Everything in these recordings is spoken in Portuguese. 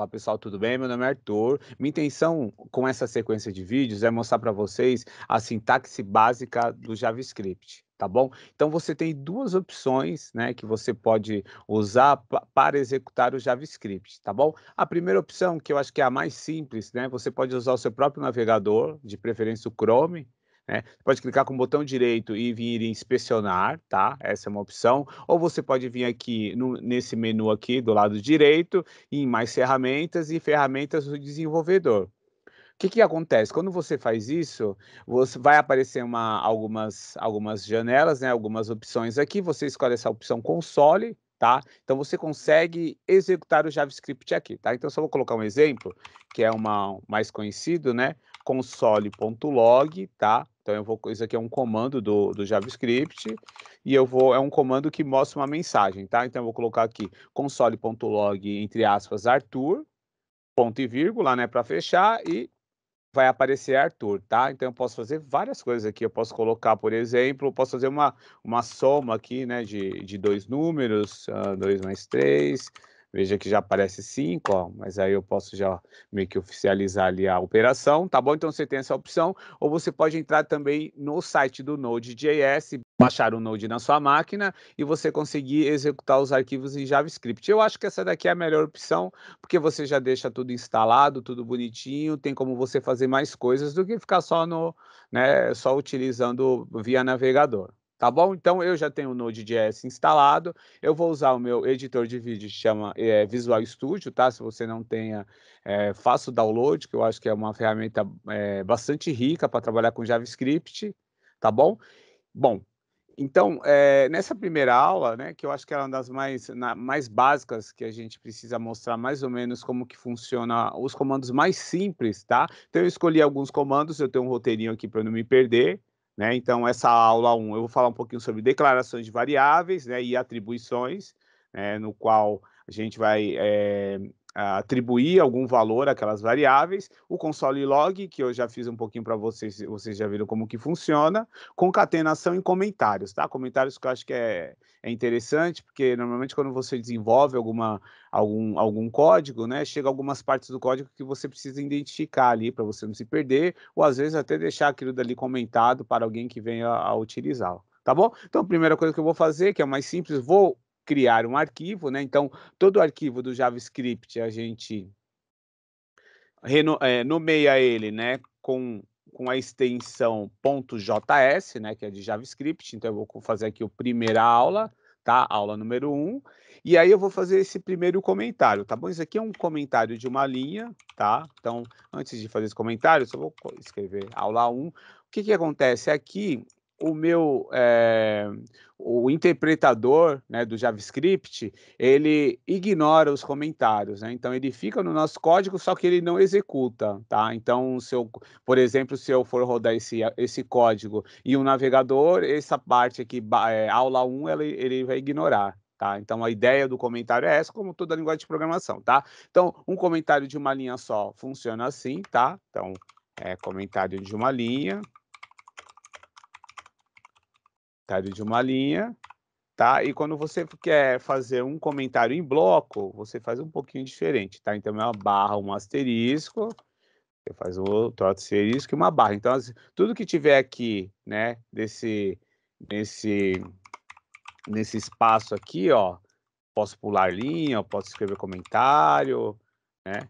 Olá pessoal, tudo bem? Meu nome é Arthur. Minha intenção com essa sequência de vídeos é mostrar para vocês a sintaxe básica do JavaScript, tá bom? Então você tem duas opções, né, que você pode usar para executar o JavaScript, tá bom? A primeira opção, que eu acho que é a mais simples, né, você pode usar o seu próprio navegador, de preferência o Chrome, né? Pode clicar com o botão direito e vir em inspecionar, tá? Essa é uma opção. Ou você pode vir aqui nesse menu aqui do lado direito em mais ferramentas e ferramentas do desenvolvedor. O que que acontece? Quando você faz isso, você vai aparecer algumas janelas, né, algumas opções aqui, você escolhe essa opção console, tá? Então você consegue executar o JavaScript aqui, tá? Então só vou colocar um exemplo, que é uma mais conhecido, né? Console.log, tá? Então isso aqui é um comando do JavaScript e é um comando que mostra uma mensagem, tá? Então eu vou colocar aqui console.log entre aspas Arthur, ponto e vírgula, né, para fechar e vai aparecer Arthur, tá? Então eu posso fazer várias coisas aqui, eu posso colocar, por exemplo, eu posso fazer uma soma aqui, né, de 2 números, 2 mais 3, veja que já aparece 5, ó, mas aí eu posso já meio que oficializar ali a operação, tá bom? Então você tem essa opção, ou você pode entrar também no site do Node.js, baixar o Node na sua máquina e você conseguir executar os arquivos em JavaScript. Eu acho que essa daqui é a melhor opção, porque você já deixa tudo instalado, tudo bonitinho, tem como você fazer mais coisas do que ficar só né, só utilizando via navegador. Tá bom? Então eu já tenho o Node.js instalado, eu vou usar o meu editor de vídeo, que chama Visual Studio, tá? Se você não tenha, faça o download, que eu acho que é uma ferramenta bastante rica para trabalhar com JavaScript, tá bom? Bom, então, nessa primeira aula, né, que eu acho que é uma das mais básicas, que a gente precisa mostrar mais ou menos como que funciona os comandos mais simples, tá? Então eu escolhi alguns comandos, eu tenho um roteirinho aqui para não me perder, né? Então essa aula 1 eu vou falar um pouquinho sobre declarações de variáveis, né, e atribuições, no qual a gente vai, atribuir algum valor àquelas variáveis. O console log, que eu já fiz um pouquinho para vocês já viram como que funciona. Concatenação em comentários, tá? Comentários que eu acho que é interessante, porque normalmente quando você desenvolve algum código, né, chega algumas partes do código que você precisa identificar ali para você não se perder, ou às vezes até deixar aquilo dali comentado para alguém que venha a utilizá-lo, tá bom? Então a primeira coisa que eu vou fazer, que é o mais simples, vou criar um arquivo, né? Então todo arquivo do JavaScript a gente nomeia ele, né, com a extensão .js, né, que é de JavaScript, então eu vou fazer aqui o primeira aula, tá, aula número 1, e aí eu vou fazer esse primeiro comentário, tá bom? Isso aqui é um comentário de uma linha, tá? Então, antes de fazer esse comentário, só vou escrever aula 1. O que que acontece? Aqui, o meu, o interpretador, né, do JavaScript, ele ignora os comentários, né? Então ele fica no nosso código, só que ele não executa, tá? Então, por exemplo, se eu for rodar esse código e um navegador, essa parte aqui, aula 1, ele vai ignorar. Tá? Então a ideia do comentário é essa, como toda linguagem de programação, tá? Então, um comentário de uma linha só funciona assim, tá? Então, comentário de uma linha, comentário de uma linha, tá? E quando você quer fazer um comentário em bloco, você faz um pouquinho diferente, tá? Então é uma barra, um asterisco, você faz outro asterisco e uma barra. Então tudo que tiver aqui, né, nesse nesse espaço aqui, ó, posso pular linha, eu posso escrever comentário, né?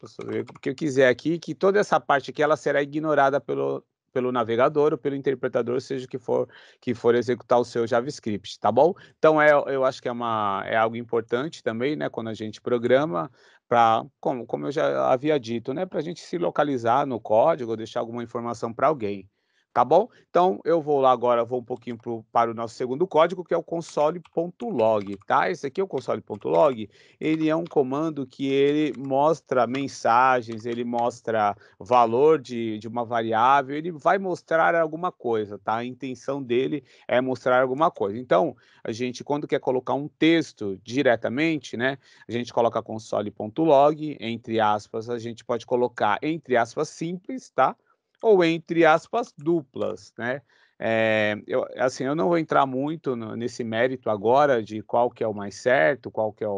Posso fazer o que eu quiser aqui, que toda essa parte aqui ela será ignorada pelo navegador ou pelo interpretador, seja que for executar o seu JavaScript, tá bom? Então eu acho que é algo importante também, né, quando a gente programa, para como eu já havia dito, né, para a gente se localizar no código, deixar alguma informação para alguém, tá bom? Então eu vou lá agora, vou um pouquinho para o nosso segundo código, que é o console.log, tá? Esse aqui é o console.log, ele é um comando que ele mostra mensagens, ele mostra valor de uma variável, ele vai mostrar alguma coisa, tá? A intenção dele é mostrar alguma coisa. Então, a gente, quando quer colocar um texto diretamente, né, a gente coloca console.log, entre aspas, a gente pode colocar entre aspas simples, tá? Ou entre aspas duplas, né? Eu não vou entrar muito nesse mérito agora de qual que é o mais certo, qual que é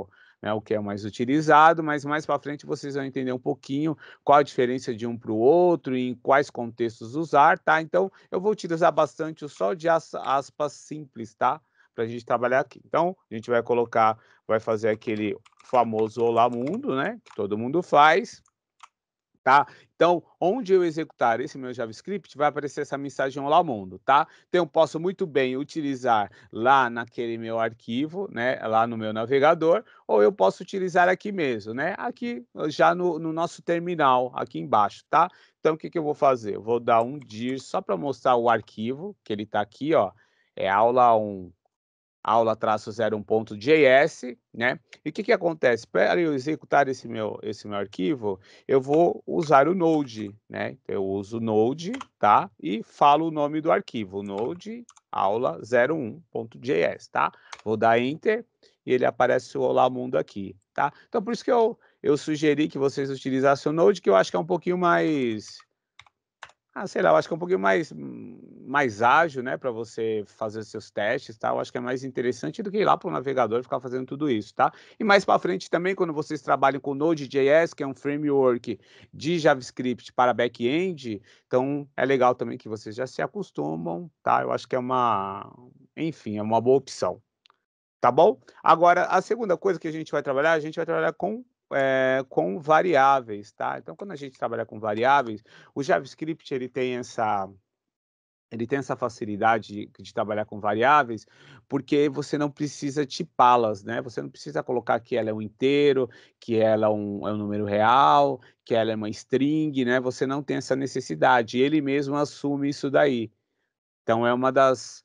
né, o que é mais utilizado, mas mais para frente vocês vão entender um pouquinho qual a diferença de um para o outro e em quais contextos usar, tá? Então, eu vou utilizar bastante o só de aspas simples, tá? Para a gente trabalhar aqui. Então, a gente vai colocar, vai fazer aquele famoso olá mundo, né? Que todo mundo faz. Tá? Então, onde eu executar esse meu JavaScript, vai aparecer essa mensagem Olá Mundo, tá? Então, eu posso muito bem utilizar lá naquele meu arquivo, né? Lá no meu navegador, ou eu posso utilizar aqui mesmo, né? Aqui, já no nosso terminal, aqui embaixo, tá? Então, o que que eu vou fazer? Eu vou dar um dir só para mostrar o arquivo, que ele tá aqui, ó. É aula1 aula-01.js, né? E o que que acontece? Para eu executar esse meu arquivo, eu vou usar o Node, né? Eu uso o Node, tá? E falo o nome do arquivo, Node aula01.js, tá? Vou dar Enter e ele aparece o Olá Mundo aqui, tá? Então, por isso que eu sugeri que vocês utilizassem o Node, que eu acho que é um pouquinho mais sei lá, eu acho que é um pouquinho mais ágil, né, para você fazer os seus testes, tá, eu acho que é mais interessante do que ir lá para o navegador e ficar fazendo tudo isso, tá. E mais para frente também, quando vocês trabalham com Node.js, que é um framework de JavaScript para back-end, então é legal também que vocês já se acostumam, tá, eu acho que é enfim, é uma boa opção. Tá bom? Agora, a segunda coisa que a gente vai trabalhar com variáveis, tá? Então, quando a gente trabalha com variáveis, o JavaScript ele tem essa facilidade de trabalhar com variáveis, porque você não precisa tipá-las, né? Você não precisa colocar que ela é um inteiro, que ela é um número real, que ela é uma string, né? Você não tem essa necessidade. Ele mesmo assume isso daí. Então é uma das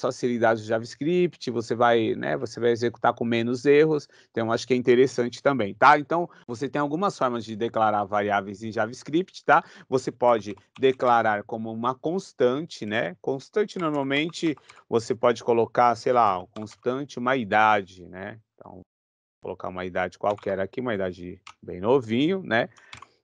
facilidades do JavaScript, você vai executar com menos erros, então acho que é interessante também, tá? Então, você tem algumas formas de declarar variáveis em JavaScript, tá? Você pode declarar como uma constante, né? Constante normalmente você pode colocar, sei lá, constante uma idade, né? Então, colocar uma idade qualquer aqui, uma idade bem novinho, né?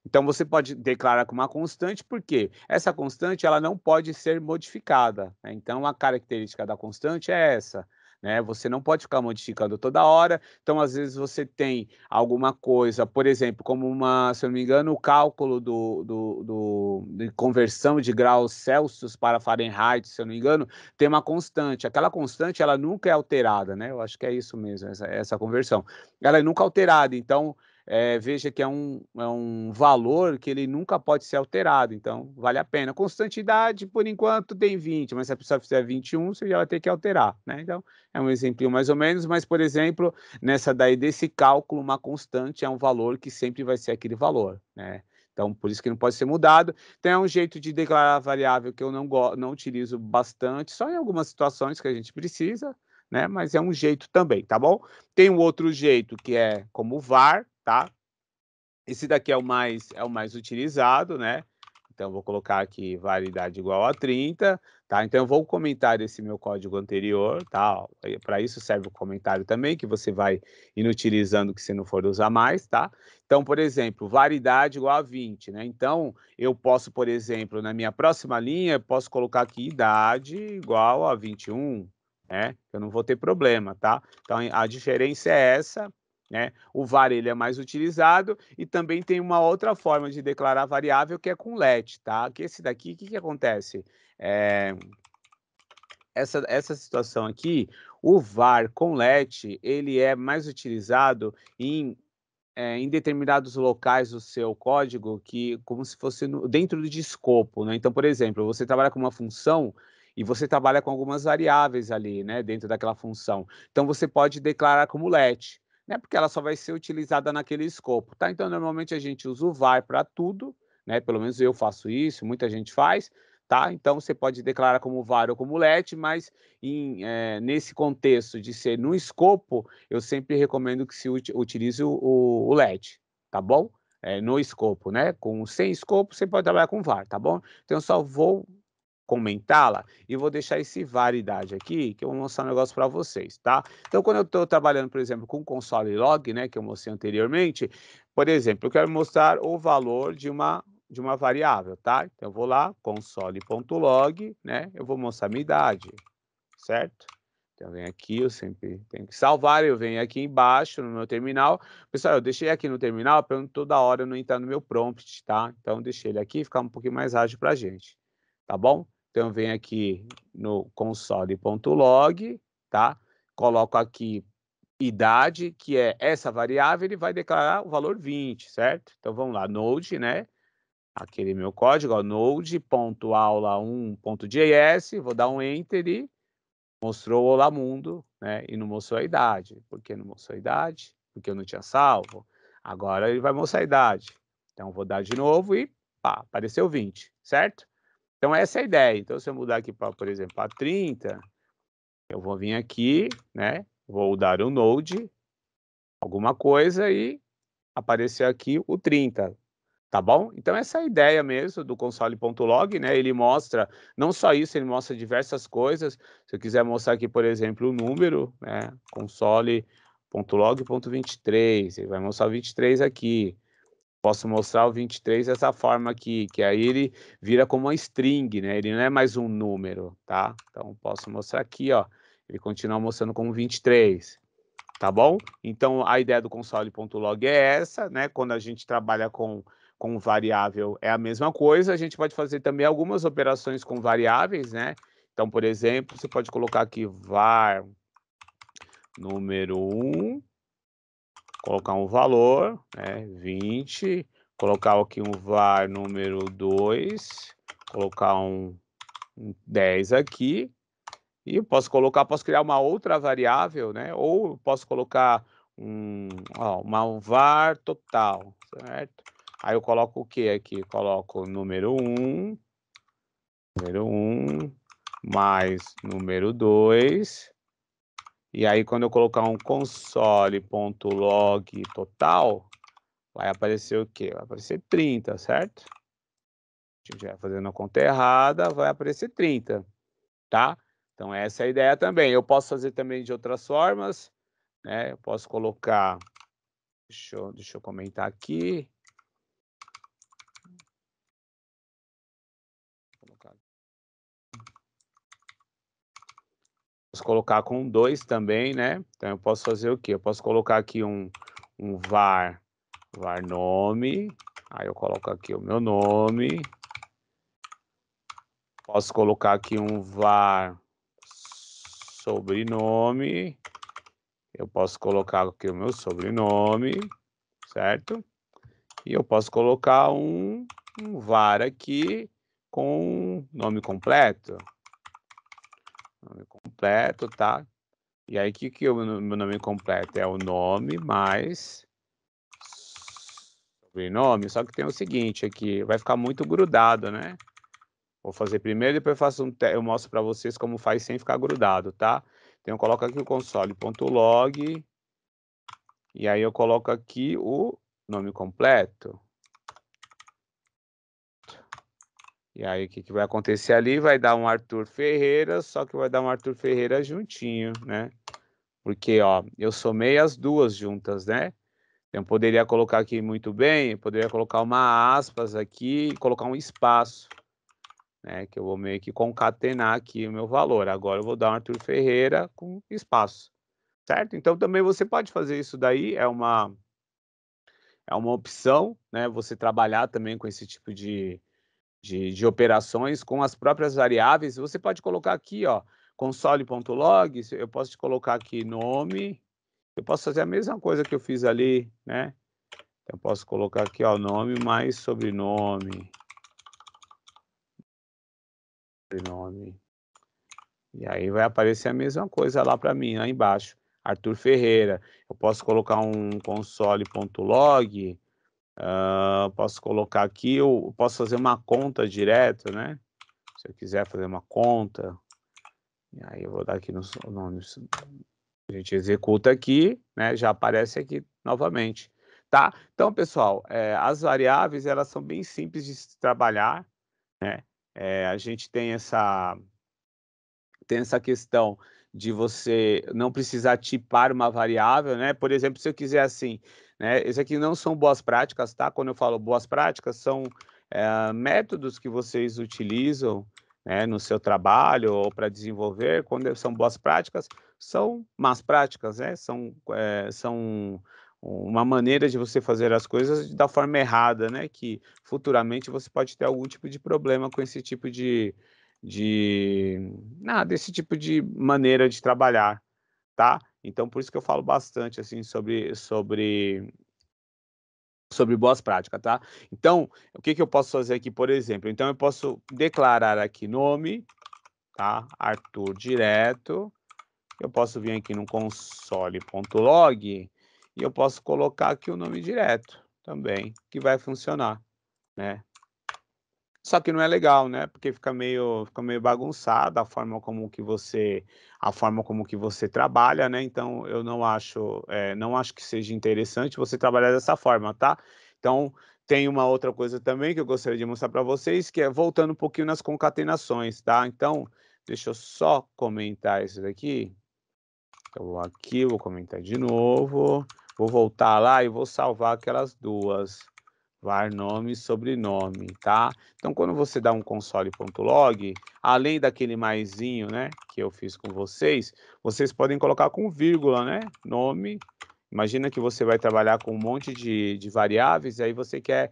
Então você pode declarar como uma constante, porque essa constante ela não pode ser modificada, né, então a característica da constante é essa, né, você não pode ficar modificando toda hora, então às vezes você tem alguma coisa, por exemplo, como se eu não me engano, o cálculo de conversão de graus Celsius para Fahrenheit, se eu não me engano, tem uma constante, aquela constante ela nunca é alterada, né, eu acho que é isso mesmo, essa conversão, ela é nunca alterada, então veja que é um valor que ele nunca pode ser alterado, então vale a pena. Constantidade, por enquanto, tem 20, mas se a pessoa fizer 21, você já vai ter que alterar, né? Então, é um exemplo mais ou menos, mas, por exemplo, nessa daí desse cálculo, uma constante é um valor que sempre vai ser aquele valor, né? Então, por isso que não pode ser mudado. Tem um jeito de declarar variável que eu não utilizo bastante, só em algumas situações que a gente precisa, né? Mas é um jeito também, tá bom? Tem um outro jeito que é como var, tá? Esse daqui é o mais utilizado, né? Então, vou colocar aqui validade igual a 30, tá? Então, eu vou comentar esse meu código anterior, tá? Para isso serve o comentário também, que você vai inutilizando que você não for usar mais, tá? Então, por exemplo, validade igual a 20, né? Então, eu posso, por exemplo, na minha próxima linha, eu posso colocar aqui idade igual a 21, né? Eu não vou ter problema, tá? Então, a diferença é essa, né? O var ele é mais utilizado e também tem uma outra forma de declarar variável que é com let, tá? Que esse daqui, o que que acontece? Eh, essa situação aqui, o var com let, ele é mais utilizado em determinados locais do seu código que como se fosse dentro de escopo, né? Então, por exemplo, você trabalha com uma função e você trabalha com algumas variáveis ali, né, dentro daquela função. Então, você pode declarar como let, né, porque ela só vai ser utilizada naquele escopo, tá? Então, normalmente a gente usa o var para tudo, né? Pelo menos eu faço isso, muita gente faz, tá? Então, você pode declarar como var ou como let, mas nesse contexto de ser no escopo, eu sempre recomendo que se utilize o LED, tá bom? No escopo, né? Sem escopo, você pode trabalhar com var, tá bom? Então, eu só vou comentá-la e vou deixar esse validade aqui, que eu vou mostrar um negócio para vocês, tá? Então, quando eu estou trabalhando, por exemplo, com console log, né, que eu mostrei anteriormente, por exemplo, eu quero mostrar o valor de uma variável, tá? Então, eu vou lá, console.log, né? Eu vou mostrar minha idade, certo? Então, vem aqui, eu sempre tenho que salvar, eu venho aqui embaixo no meu terminal. Pessoal, eu deixei aqui no terminal para toda hora não entrar no meu prompt, tá? Então, deixei ele aqui, ficar um pouquinho mais ágil para a gente, tá bom? Então, eu venho aqui no console.log, tá? Coloco aqui idade, que é essa variável, ele vai declarar o valor 20, certo? Então, vamos lá, node, né? Aquele meu código, ó, node.aula1.js, vou dar um enter e mostrou o Olá Mundo, né? E não mostrou a idade. Por que não mostrou a idade? Porque eu não tinha salvo. Agora ele vai mostrar a idade. Então, vou dar de novo e pá, apareceu 20, certo? Então, essa é a ideia. Então, se eu mudar aqui para, por exemplo, a 30, eu vou vir aqui, né? Vou dar um node, alguma coisa e apareceu aqui o 30. Tá bom? Então essa é a ideia mesmo do console.log, né, ele mostra, não só isso, ele mostra diversas coisas. Se eu quiser mostrar aqui, por exemplo, o número, né, console.log.23, ele vai mostrar o 23 aqui. Posso mostrar o 23 dessa forma aqui, que aí ele vira como uma string, né, ele não é mais um número, tá? Então posso mostrar aqui, ó, ele continua mostrando como 23. Tá bom? Então, a ideia do console.log é essa, né? Quando a gente trabalha com variável, é a mesma coisa. A gente pode fazer também algumas operações com variáveis, né? Então, por exemplo, você pode colocar aqui var número 1, colocar um valor, né? 20, colocar aqui um var número 2, colocar um 10 aqui, e eu posso criar uma outra variável, né? Ou posso colocar uma var total, certo? Aí eu coloco o que aqui? Coloco número 1 mais número 2. E aí, quando eu colocar um console.log total, vai aparecer o quê? Vai aparecer 30, certo? Se eu estiver fazendo a conta errada, vai aparecer 30. Tá? Então essa é a ideia também. Eu posso fazer também de outras formas, né? Eu posso colocar, deixa eu comentar aqui. Posso colocar com 2 também, né? Então eu posso fazer o quê? Eu posso colocar aqui um var nome, aí eu coloco aqui o meu nome. Posso colocar aqui um var sobrenome. Eu posso colocar aqui o meu sobrenome, certo? E eu posso colocar um var aqui com nome completo. Nome completo, tá? E aí, o que é o meu nome completo? É o nome mais sobrenome. Só que tem o seguinte aqui, vai ficar muito grudado, né? Vou fazer primeiro, depois eu mostro para vocês como faz sem ficar grudado, tá? Então, eu coloco aqui o console.log. E aí, eu coloco aqui o nome completo. E aí, o que vai acontecer ali? Vai dar um Arthur Ferreira, só que vai dar um Arthur Ferreira juntinho, né? Porque, ó, eu somei as duas juntas, né? Então, poderia colocar aqui muito bem, poderia colocar uma aspas aqui e colocar um espaço, né? Que eu vou meio que concatenar aqui o meu valor. Agora, eu vou dar um Arthur Ferreira com espaço, certo? Então, também você pode fazer isso daí, é uma opção, né? Você trabalhar também com esse tipo de operações com as próprias variáveis. Você pode colocar aqui, ó, console.log, eu posso te colocar aqui nome, eu posso fazer a mesma coisa que eu fiz ali, né? Eu posso colocar aqui, ó, nome mais sobrenome. E aí vai aparecer a mesma coisa lá para mim, lá embaixo. Arthur Ferreira. Eu posso colocar um console.log, posso colocar aqui, eu posso fazer uma conta direto, né? Se eu quiser fazer uma conta, e aí eu vou dar aqui no nome, a gente executa aqui, né, já aparece aqui novamente, tá? Então, pessoal, as variáveis, elas são bem simples de se trabalhar, né? A gente tem essa questão de você não precisar tipar uma variável, né? Por exemplo, se eu quiser assim, né? Esse aqui não são boas práticas, tá? Quando eu falo boas práticas, são métodos que vocês utilizam, né, no seu trabalho ou para desenvolver, quando são boas práticas, são más práticas, né, são uma maneira de você fazer as coisas da forma errada, né, que futuramente você pode ter algum tipo de problema com esse tipo de desse tipo de maneira de trabalhar, tá. Então por isso que eu falo bastante, assim, sobre boas práticas, tá. Então, o que que eu posso fazer aqui, por exemplo? Então eu posso declarar aqui nome, tá, Arthur direto, eu posso vir aqui no console.log, e eu posso colocar aqui o nome direto também, que vai funcionar, né. Só que não é legal, né, porque fica meio bagunçada a forma como que você trabalha, né, então eu não acho que seja interessante você trabalhar dessa forma, tá. Então, tem uma outra coisa também que eu gostaria de mostrar para vocês, que é voltando um pouquinho nas concatenações, tá. Então, deixa eu só comentar isso daqui, eu vou aqui, vou comentar de novo, vou voltar lá e vou salvar aquelas 2. Var nome e sobrenome, tá. Então quando você dá um console.log, além daquele maisinho, né, que eu fiz com vocês podem colocar com vírgula, né, nome. Imagina que você vai trabalhar com um monte de variáveis, e aí você quer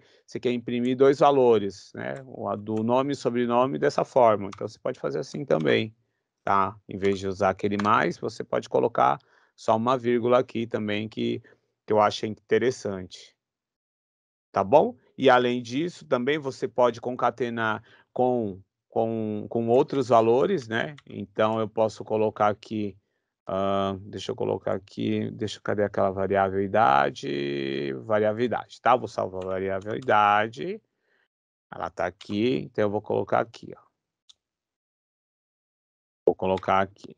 imprimir 2 valores, né, o do nome e sobrenome dessa forma, então você pode fazer assim também, tá. Em vez de usar aquele mais, você pode colocar só uma vírgula aqui também que eu achei interessante. Tá bom? E além disso, também você pode concatenar com outros valores, né, então eu posso colocar aqui, deixa eu colocar aqui, cadê aquela variável idade? Variável idade, tá, vou salvar a variável idade, ela tá aqui, então eu vou colocar aqui, ó. Vou colocar aqui,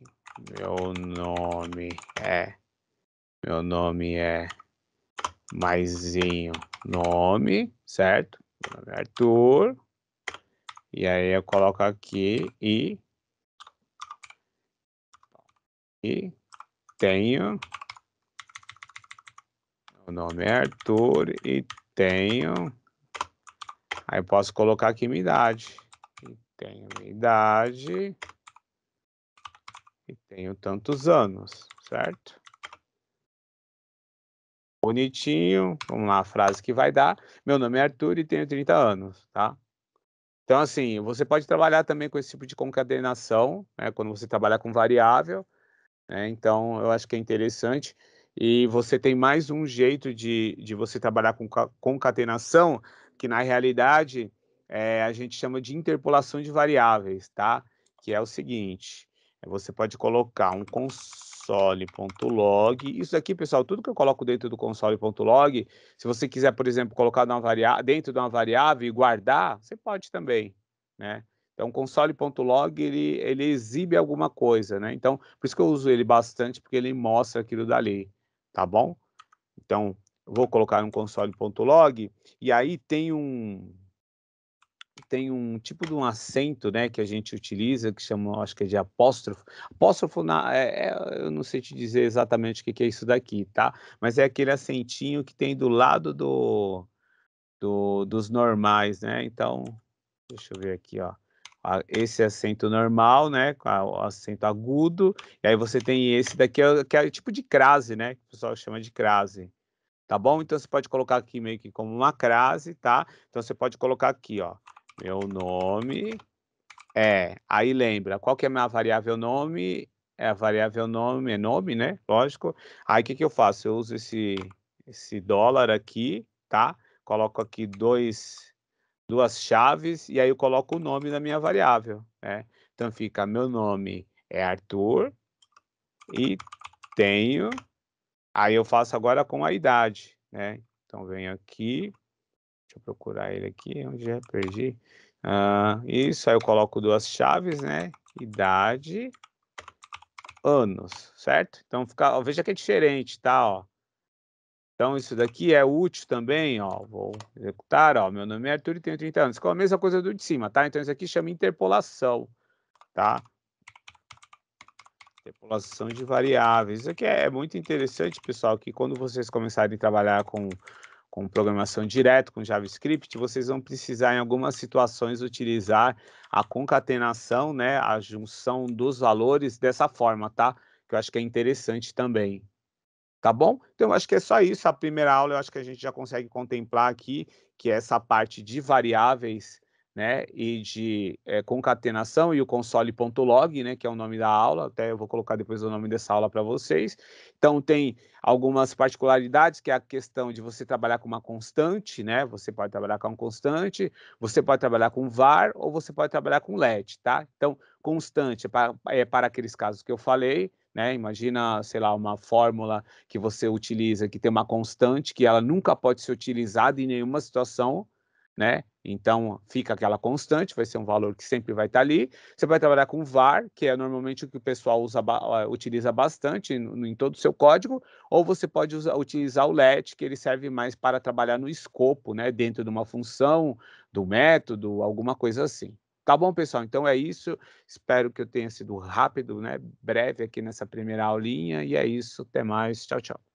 meu nome é meu nome é maisinho nome, certo? Meu nome é Arthur. E aí eu coloco aqui e tenho, o nome é Arthur e tenho, aí eu posso colocar aqui minha idade, e tenho minha idade e tenho tantos anos, certo? Bonitinho, vamos lá, a frase que vai dar, meu nome é Arthur e tenho 30 anos, tá? Então assim, você pode trabalhar também com esse tipo de concatenação, né, quando você trabalhar com variável, né, então eu acho que é interessante. E você tem mais um jeito de você trabalhar com concatenação, que na realidade, a gente chama de interpolação de variáveis, tá. Que é o seguinte, você pode colocar um console.log, isso aqui pessoal, tudo que eu coloco dentro do console.log, se você quiser, por exemplo, colocar dentro de uma variável e guardar, você pode também, né. Então console.log ele exibe alguma coisa, né, então por isso que eu uso ele bastante, porque ele mostra aquilo dali, tá bom? Então, eu vou colocar no console.log, e aí tem um tipo de um acento, né, que a gente utiliza, que chama, acho que é de apóstrofo. Apóstrofo eu não sei te dizer exatamente o que que é isso daqui, tá, mas é aquele acentinho que tem do lado dos normais, né, então, deixa eu ver aqui, ó. Esse acento normal, né, com o acento agudo, e aí você tem esse daqui, que é tipo de crase, né, que o pessoal chama de crase, tá bom? Então você pode colocar aqui meio que como uma crase, tá? Então você pode colocar aqui, ó, meu nome aí lembra, qual que é a minha variável nome? É a variável nome, é nome, né, lógico. Aí o que que eu faço? Eu uso esse dólar aqui, tá? Coloco aqui 2 chaves, e aí eu coloco o nome da minha variável, né. Então fica meu nome é Arthur e tenho, aí eu faço agora com a idade, né. Então venho aqui, deixa eu procurar ele aqui, onde é? Perdi. Isso, aí eu coloco 2 chaves, né, idade, anos, certo? Então veja que é diferente, tá, ó. Então isso daqui é útil também, ó, vou executar, ó, meu nome é Arthur e tenho 30 anos, com a mesma coisa do de cima, tá, então isso aqui chama interpolação, tá. Interpolação de variáveis, isso aqui é muito interessante pessoal, que quando vocês começarem a trabalhar com programação direta, com JavaScript, vocês vão precisar, em algumas situações, utilizar a concatenação, né, a junção dos valores dessa forma, tá? Que eu acho que é interessante também. Tá bom? Então, eu acho que é só isso. A primeira aula eu acho que a gente já consegue contemplar aqui, que é essa parte de variáveis, né, e de concatenação e o console.log, né, que é o nome da aula. Até eu vou colocar depois o nome dessa aula para vocês. Então, tem algumas particularidades, que é a questão de você trabalhar com uma constante, né? Você pode trabalhar com uma constante, você pode trabalhar com var ou você pode trabalhar com let, tá? Então, constante é para aqueles casos que eu falei, né? Imagina, sei lá, uma fórmula que você utiliza, que tem uma constante, que ela nunca pode ser utilizada em nenhuma situação, né? Então, fica aquela constante, vai ser um valor que sempre vai estar ali. Você vai trabalhar com var, que é normalmente o que o pessoal utiliza bastante em todo o seu código, ou você pode utilizar o let, que ele serve mais para trabalhar no escopo, né? Dentro de uma função, do método, alguma coisa assim. Tá bom, pessoal? Então é isso. Espero que eu tenha sido rápido, né? Breve aqui nessa primeira aulinha. E é isso. Até mais. Tchau, tchau.